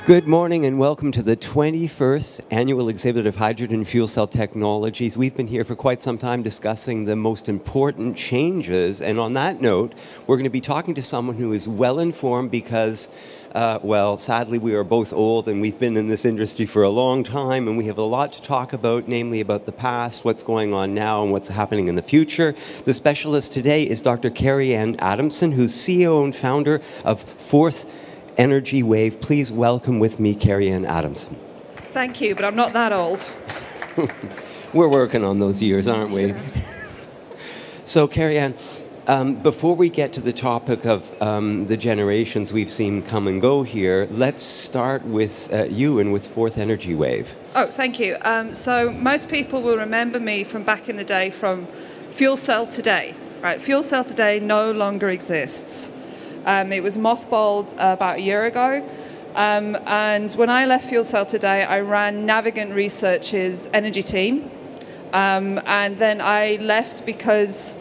Good morning and welcome to the 21st Annual Exhibit of Hydrogen Fuel Cell Technologies. We've been here for quite some time discussing the most important changes, and on that note, we're going to be talking to someone who is well informed because, well, sadly we are both old and we've been in this industry for a long time and we have a lot to talk about, namely about the past, what's going on now and what's happening in the future. The specialist today is Dr. Kerry-Ann Adamson, who's CEO and founder of Fourth Energy Wave. Please welcome with me Kerry-Ann Adamson. Thank you, but I'm not that old. We're working on those years, aren't we? Yeah. So Kerry-Ann, before we get to the topic of the generations we've seen come and go here, let's start with you and with Fourth Energy Wave. Oh, thank you. So most people will remember me from back in the day from Fuel Cell Today. Right? Fuel Cell Today no longer exists. It was mothballed about a year ago. And when I left Fuel Cell Today, I ran Navigant Research's energy team. And then I left because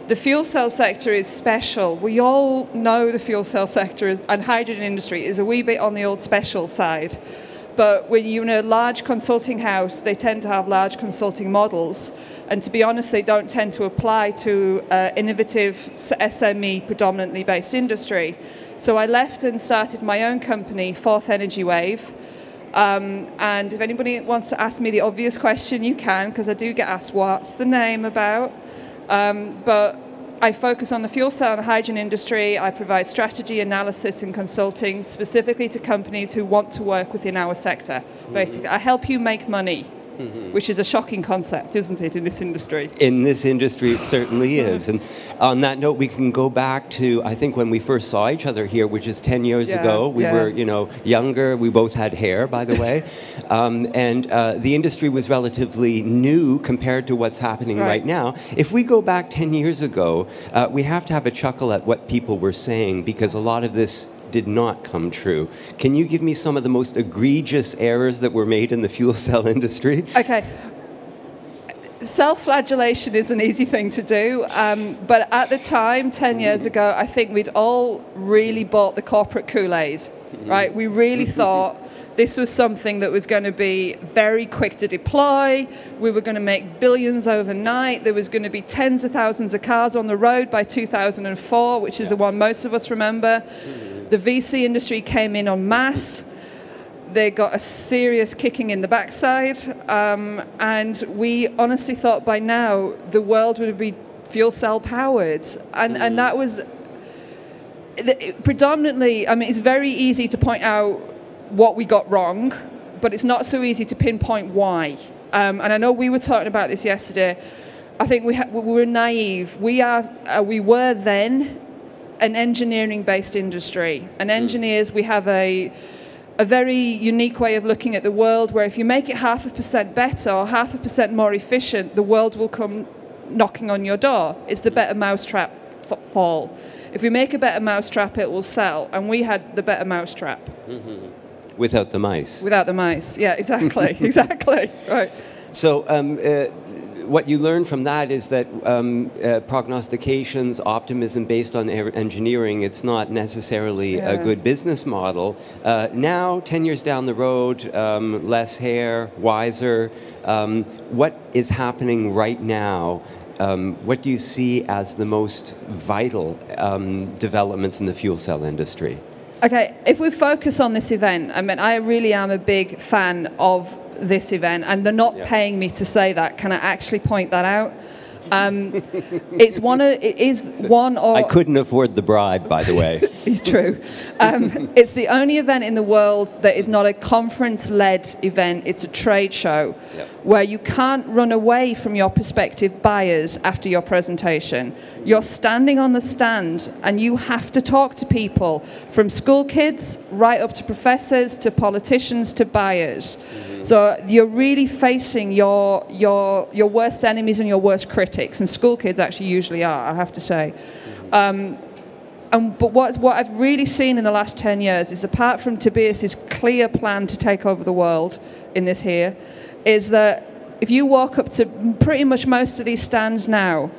the fuel cell sector is special. We all know the fuel cell sector and hydrogen industry is a wee bit on the old special side. But when you're in a large consulting house, they tend to have large consulting models. And to be honest, they don't tend to apply to innovative SME predominantly based industry. So I left and started my own company, Fourth Energy Wave. And if anybody wants to ask me the obvious question, you can, because I do get asked, what's the name about? But I focus on the fuel cell and hydrogen industry. I provide strategy, analysis and consulting specifically to companies who want to work within our sector. Basically, I help you make money. Which is a shocking concept, isn't it, in this industry? In this industry, it certainly is. And on that note, we can go back to, I think, when we first saw each other here, which is 10 years ago. We were, you know, younger. We both had hair, by the way. And the industry was relatively new compared to what's happening right now. If we go back 10 years ago, we have to have a chuckle at what people were saying because a lot of this did not come true. Can you give me some of the most egregious errors that were made in the fuel cell industry? Okay. Self-flagellation is an easy thing to do, but at the time, 10 years ago, I think we'd all really bought the corporate Kool-Aid, right? We really thought this was something that was going to be very quick to deploy. We were going to make billions overnight. There was going to be tens of thousands of cars on the road by 2004, which is the one most of us remember. The VC industry came in en masse. They got a serious kicking in the backside. And we honestly thought by now the world would be fuel cell powered. And that was predominantly, I mean, it's very easy to point out what we got wrong, but it's not so easy to pinpoint why. And I know we were talking about this yesterday. I think we were naive. We were then an engineering-based industry. And engineers, we have a very unique way of looking at the world where if you make it 0.5% better or 0.5% more efficient, the world will come knocking on your door. It's the better mousetrap fall. If we make a better mousetrap, it will sell. And we had the better mousetrap. Without the mice. Without the mice, yeah, exactly, exactly, right. So what you learn from that is that prognostications, optimism based on engineering, it's not necessarily a good business model. Now, 10 years down the road, less hair, wiser, what is happening right now? What do you see as the most vital developments in the fuel cell industry? Okay, if we focus on this event, I mean, I really am a big fan of this event, and they're not paying me to say that. Can I actually point that out? It is one or... I couldn't afford the bribe, by the way. It's true. It's the only event in the world that is not a conference-led event. It's a trade show where you can't run away from your prospective buyers after your presentation. You're standing on the stand and you have to talk to people from school kids right up to professors to politicians to buyers. So you're really facing your worst enemies and your worst critics, and school kids actually usually are, I have to say. But what I've really seen in the last 10 years is, apart from Tobias's clear plan to take over the world in this here, is that if you walk up to pretty much most of these stands now,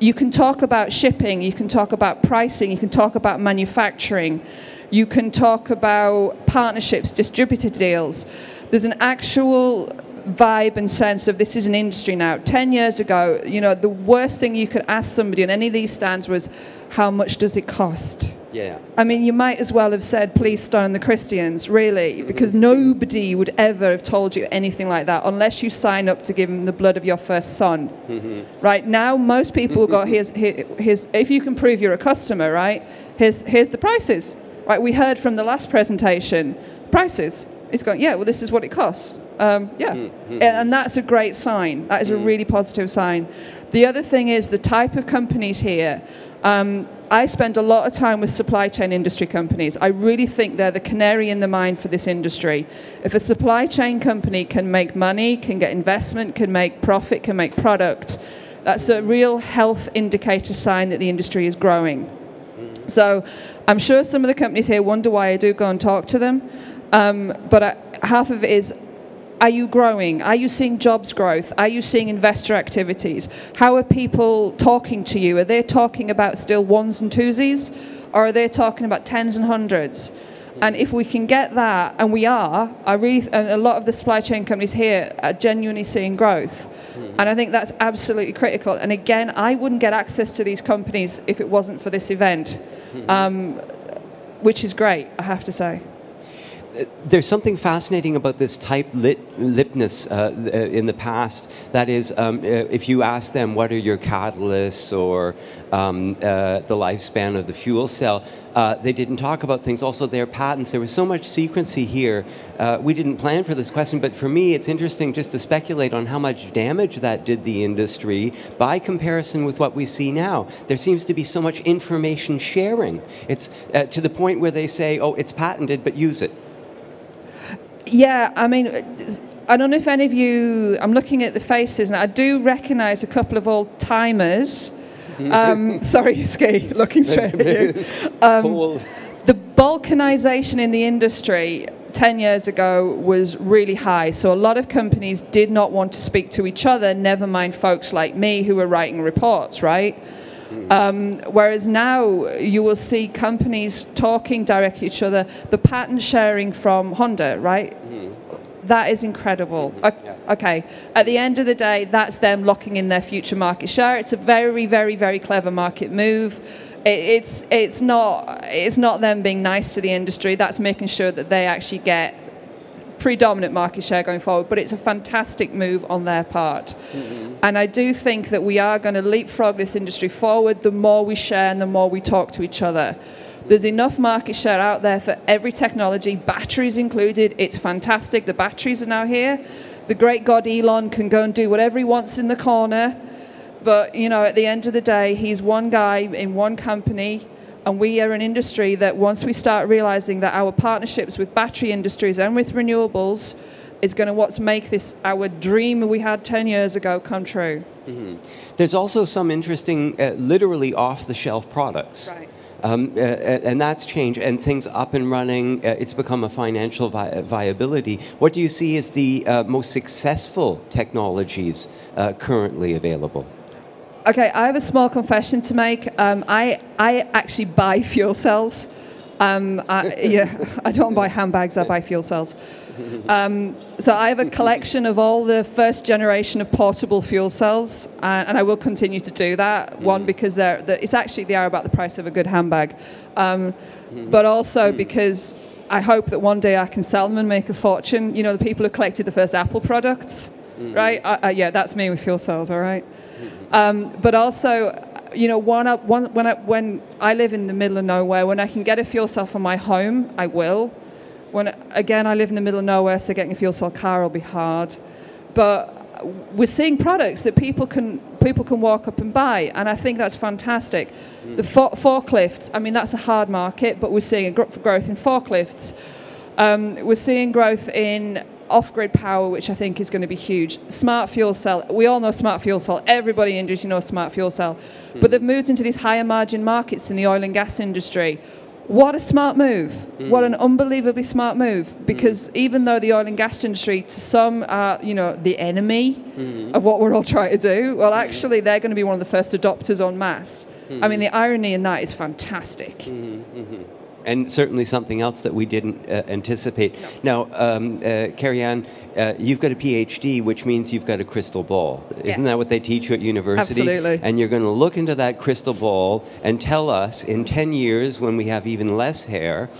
you can talk about shipping, you can talk about pricing, you can talk about manufacturing. You can talk about partnerships, distributor deals. There's an actual vibe and sense of this is an industry now. 10 years ago, you know, the worst thing you could ask somebody on any of these stands was, how much does it cost? Yeah. I mean, you might as well have said, please stone the Christians, really, because nobody would ever have told you anything like that unless you sign up to give them the blood of your first son. Right now, most people go, here's, if you can prove you're a customer, right, here's the prices. Right, we heard from the last presentation, prices. It's going, yeah, well, this is what it costs. And that's a great sign. That is a really positive sign. The other thing is the type of companies here. I spend a lot of time with supply chain industry companies. I really think they're the canary in the mine for this industry. If a supply chain company can make money, can get investment, can make profit, can make product, that's a real health indicator sign that the industry is growing. So I'm sure some of the companies here wonder why I do go and talk to them. But half of it is, are you growing? Are you seeing jobs growth? Are you seeing investor activities? How are people talking to you? Are they talking about still ones and twosies? Or are they talking about tens and hundreds? And if we can get that, and we are, and a lot of the supply chain companies here are genuinely seeing growth. And I think that's absolutely critical. And again, I wouldn't get access to these companies if it wasn't for this event, which is great, I have to say. There's something fascinating about this tight-lippedness in the past. That is, if you ask them what are your catalysts or the lifespan of the fuel cell, they didn't talk about things. Also, their patents. There was so much secrecy here. We didn't plan for this question, but for me, it's interesting just to speculate on how much damage that did the industry by comparison with what we see now. There seems to be so much information sharing. It's to the point where they say, "Oh, it's patented, but use it." Yeah, I mean, I don't know if any of you, I'm looking at the faces, and I do recognize a couple of old timers. Sorry, Ski, looking straight at you. The balkanization in the industry 10 years ago was really high, so a lot of companies did not want to speak to each other, never mind folks like me who were writing reports, right? Whereas now you will see companies talking directly to each other, the patent sharing from Honda, right? That is incredible. Okay, at the end of the day, that's them locking in their future market share. It's a very, very, very clever market move. It's not them being nice to the industry. That's making sure that they actually get predominant market share going forward, but it's a fantastic move on their part. And I do think that we are going to leapfrog this industry forward the more we share and the more we talk to each other. There's enough market share out there for every technology, batteries included. It's fantastic. The batteries are now here. The great God Elon can go and do whatever he wants in the corner, but you know, at the end of the day, he's one guy in one company. And we are an industry that once we start realizing that our partnerships with battery industries and with renewables is going to make this our dream we had 10 years ago come true. There's also some interesting, literally off-the-shelf products. Right. And that's changed, and things up and running, it's become a financial viability. What do you see as the most successful technologies currently available? Okay, I have a small confession to make. I actually buy fuel cells. I don't buy handbags, I buy fuel cells. So I have a collection of all the first generation of portable fuel cells, and I will continue to do that. One, because they are about the price of a good handbag, but also because I hope that one day I can sell them and make a fortune. You know, the people who collected the first Apple products, right? Yeah, that's me with fuel cells, all right? But also, you know, when I live in the middle of nowhere, when I can get a fuel cell for my home, I will. Again, I live in the middle of nowhere, so getting a fuel cell car will be hard. But we're seeing products that people can walk up and buy, and I think that's fantastic. The forklifts, I mean, that's a hard market, but we're seeing a growth in forklifts. We're seeing growth in off-grid power, which I think is going to be huge. Smart fuel cell, we all know smart fuel cell. Everybody in the industry knows smart fuel cell. But they've moved into these higher margin markets in the oil and gas industry. What a smart move. What an unbelievably smart move. Because even though the oil and gas industry, to some are, you know, the enemy of what we're all trying to do, well, actually, they're going to be one of the first adopters en masse. I mean, the irony in that is fantastic. And certainly something else that we didn't anticipate. Now, Kerry-Ann, you've got a PhD, which means you've got a crystal ball. Isn't that what they teach you at university? Absolutely. And you're going to look into that crystal ball and tell us in 10 years, when we have even less hair,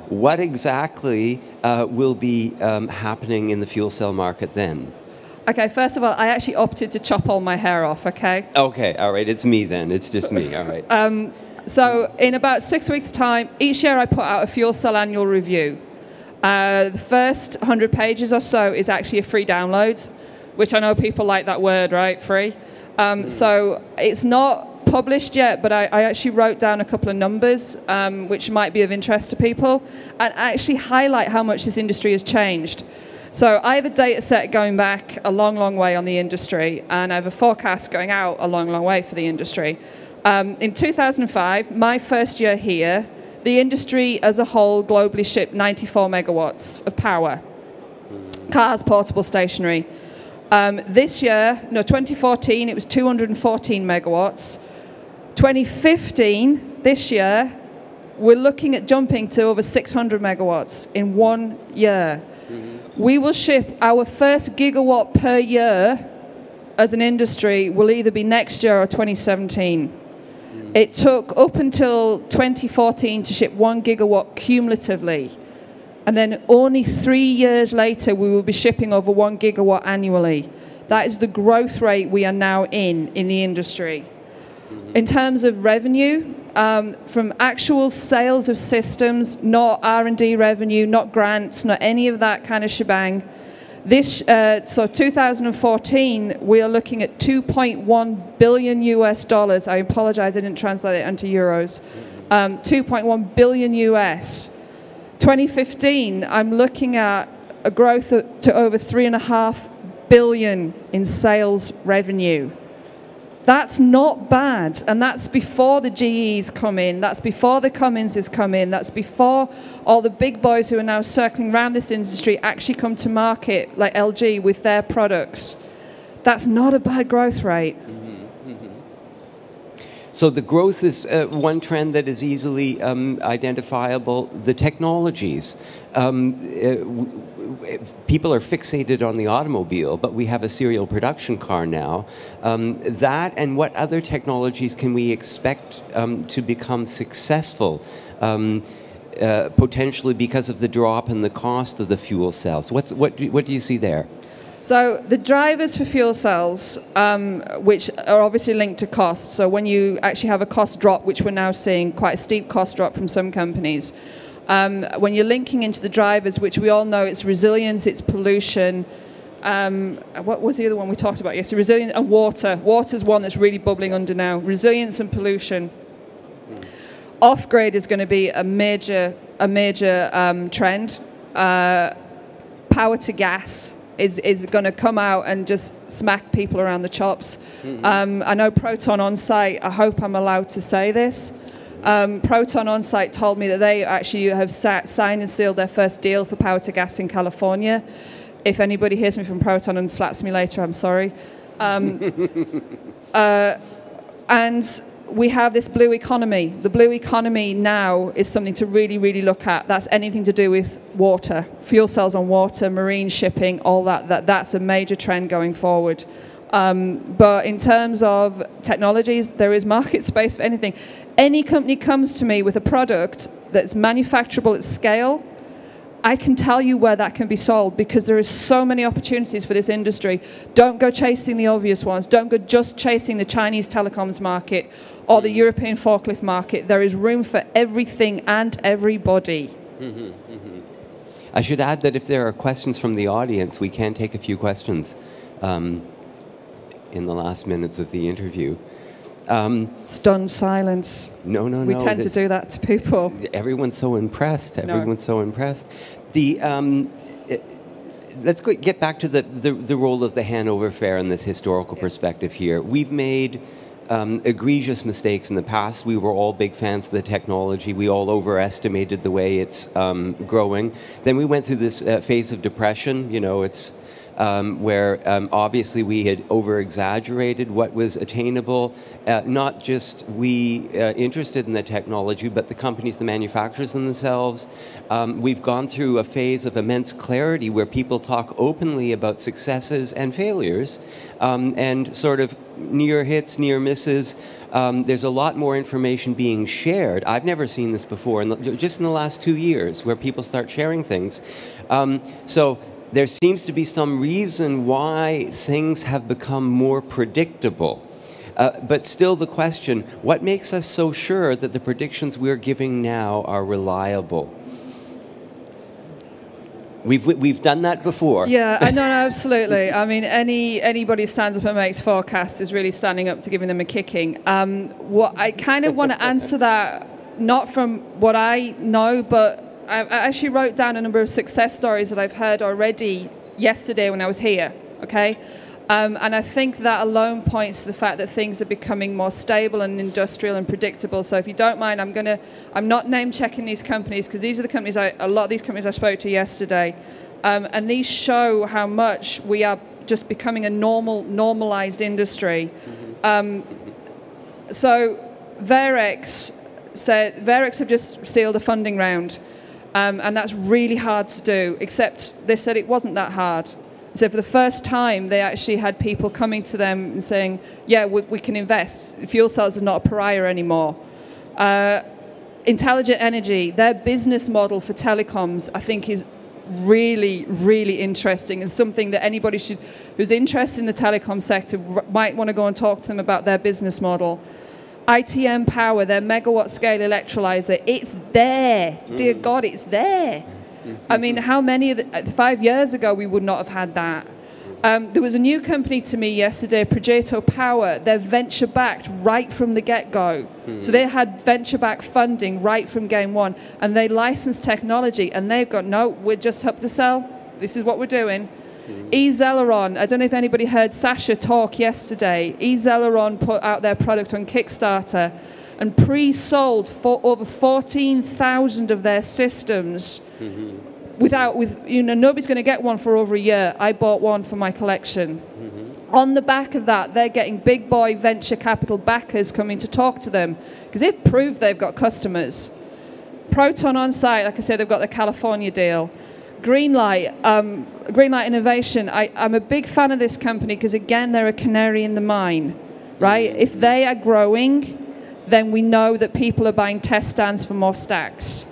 what exactly will be happening in the fuel cell market then? Okay, first of all, I actually opted to chop all my hair off, okay? Okay, all right, it's me then. It's just me, all right. So in about 6 weeks' time, each year I put out a fuel cell annual review. The first 100 pages or so is actually a free download, which I know people like that word, right? Free. So it's not published yet, but I actually wrote down a couple of numbers, which might be of interest to people, and actually highlight how much this industry has changed. So I have a data set going back a long, long way on the industry, and I have a forecast going out a long, long way for the industry. In 2005, my first year here, the industry as a whole globally shipped 94 megawatts of power. Cars, portable, stationary. This year, no, 2014, it was 214 megawatts. 2015, this year, we're looking at jumping to over 600 megawatts in 1 year. We will ship our first gigawatt per year as an industry will either be next year or 2017. It took up until 2014 to ship 1 gigawatt cumulatively. And then only 3 years later, we will be shipping over 1 gigawatt annually. That is the growth rate we are now in the industry. In terms of revenue, from actual sales of systems, not R&D revenue, not grants, not any of that kind of shebang. So 2014, we are looking at 2.1 billion US dollars. I apologize, I didn't translate it into euros. 2.1 billion US. 2015, I'm looking at a growth to over 3.5 billion in sales revenue. That's not bad, and that's before the GEs come in, that's before the Cumminses come in, that's before all the big boys who are now circling around this industry actually come to market, like LG, with their products. That's not a bad growth rate. So the growth is one trend that is easily identifiable. The technologies. People are fixated on the automobile, but we have a serial production car now. That and what other technologies can we expect to become successful, potentially because of the drop in the cost of the fuel cells? What do you see there? So the drivers for fuel cells, which are obviously linked to cost, so when you actually have a cost drop, which we're now seeing quite a steep cost drop from some companies, when you're linking into the drivers, which we all know it's resilience, it's pollution, what was the other one we talked about? Yes, resilience and water. Water's one that's really bubbling under now. Resilience and pollution. Off-grid is going to be a major trend. Power to gas is going to come out and just smack people around the chops. I know Proton On-Site, I hope I'm allowed to say this. Proton On-Site told me that they actually have signed and sealed their first deal for power to gas in California. If anybody hears me from Proton and slaps me later, I'm sorry. And we have this blue economy. The blue economy now is something to really, really look at. That's anything to do with water, fuel cells on water, marine shipping, all that's a major trend going forward. But in terms of technologies, there is market space for anything. Any company comes to me with a product that's manufacturable at scale, I can tell you where that can be sold because there is so many opportunities for this industry. Don't go chasing the obvious ones. Don't go just chasing the Chinese telecoms market or the European forklift market. There is room for everything and everybody. I should add that if there are questions from the audience, we can take a few questions in the last minutes of the interview. Stunned silence. No. We tend to do that to people. Everyone's so impressed. Everyone's so impressed. Let's get back to the role of the Hanover Fair in this historical perspective here. We've made egregious mistakes in the past. We were all big fans of the technology. We all overestimated the way it's growing. Then we went through this phase of depression. You know, it's where obviously we had over-exaggerated what was attainable. Not just we interested in the technology, but the companies, the manufacturers themselves. We've gone through a phase of immense clarity where people talk openly about successes and failures, and sort of near hits, near misses. There's a lot more information being shared. I've never seen this before, just in the last 2 years, where people start sharing things. So there seems to be some reason why things have become more predictable. But still the question, what makes us so sure that the predictions we're giving now are reliable? We've done that before. Yeah, no, absolutely. I mean, anybody who stands up and makes forecasts is really standing up to giving them a kicking. What I kind of want to answer that, not from what I know, but I actually wrote down a number of success stories that I've heard already yesterday when I was here, okay? And I think that alone points to the fact that things are becoming more stable and industrial and predictable. So if you don't mind, I'm not name checking these companies, because these are the companies, a lot of these companies I spoke to yesterday. And these show how much we are just becoming a normalized industry. So Varex have just sealed a funding round. And that's really hard to do, except they said it wasn't that hard. So for the first time, they actually had people coming to them and saying, yeah, we can invest. Fuel cells are not a pariah anymore. Intelligent Energy, their business model for telecoms, I think is really, really interesting, and something that anybody who's interested in the telecom sector might want to go and talk to them about their business model. ITM Power, their megawatt scale electrolyzer, it's there. Dear God, it's there. I mean, how many of 5 years ago we would not have had that? There was a new company to me yesterday, Progetto Power. They're venture-backed right from the get-go. So they had venture-backed funding right from game one, and they licensed technology, and they've got, no, we're just up to sell. This is what we're doing. eZeleron, I don't know if anybody heard Sasha talk yesterday. eZeleron put out their product on Kickstarter and pre-sold for over 14,000 of their systems. Nobody's going to get one for over a year. I bought one for my collection. On the back of that, they're getting big boy venture capital backers coming to talk to them, because they've proved they've got customers. Proton On Site, like I said, they've got the California deal. Greenlight Innovation, I'm a big fan of this company because, again, they're a canary in the mine, right? If they are growing, then we know that people are buying test stands for more stacks.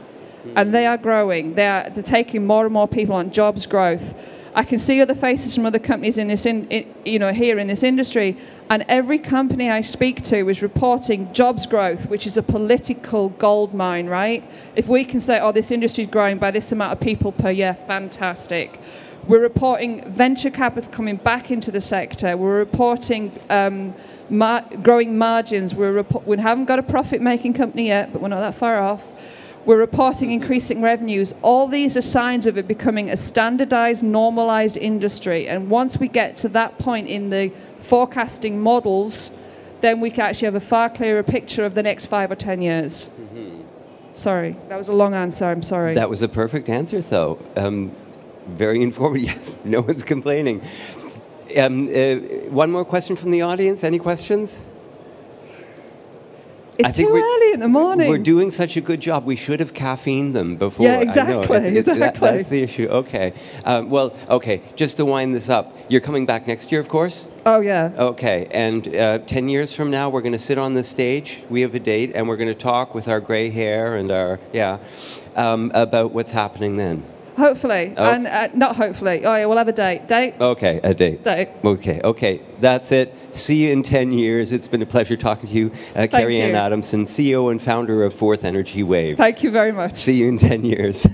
And they are growing. They're taking more and more people on, jobs growth. I can see other faces from other companies in this, here in this industry, and every company I speak to is reporting jobs growth, which is a political gold mine, right? If we can say, oh, this industry is growing by this amount of people per year, fantastic. We're reporting venture capital coming back into the sector. We're reporting growing margins. We haven't got a profit-making company yet, but we're not that far off. We're reporting increasing revenues. All these are signs of it becoming a standardized, normalized industry. And once we get to that point in the forecasting models, then we can actually have a far clearer picture of the next 5 or 10 years. Sorry, that was a long answer. I'm sorry. That was a perfect answer, though. Very informative. No one's complaining. One more question from the audience. Any questions? It's too early in the morning. We're doing such a good job. We should have caffeined them before. Yeah, exactly. That's the issue. Okay. Okay, just to wind this up, you're coming back next year, of course? Oh, yeah. Okay, and 10 years from now, we're going to sit on this stage. We have a date, and we're going to talk with our gray hair and our, about what's happening then. Hopefully. Oh. And not hopefully. Oh, yeah, we'll have a date. Date? Okay, a date. Date. Okay. That's it. See you in 10 years. It's been a pleasure talking to you. Kerry-Ann Adamson, CEO and founder of Fourth Energy Wave. Thank you very much. See you in 10 years.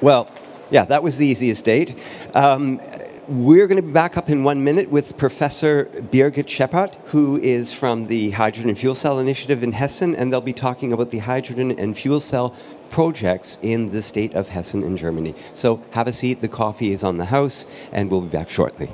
Well, yeah, that was the easiest date. We're going to be back up in 1 minute with Professor Birgit Scheppert, who is from the Hydrogen and Fuel Cell Initiative in Hessen, and they'll be talking about the hydrogen and fuel cell projects in the state of Hessen in Germany. So have a seat, the coffee is on the house, and we'll be back shortly.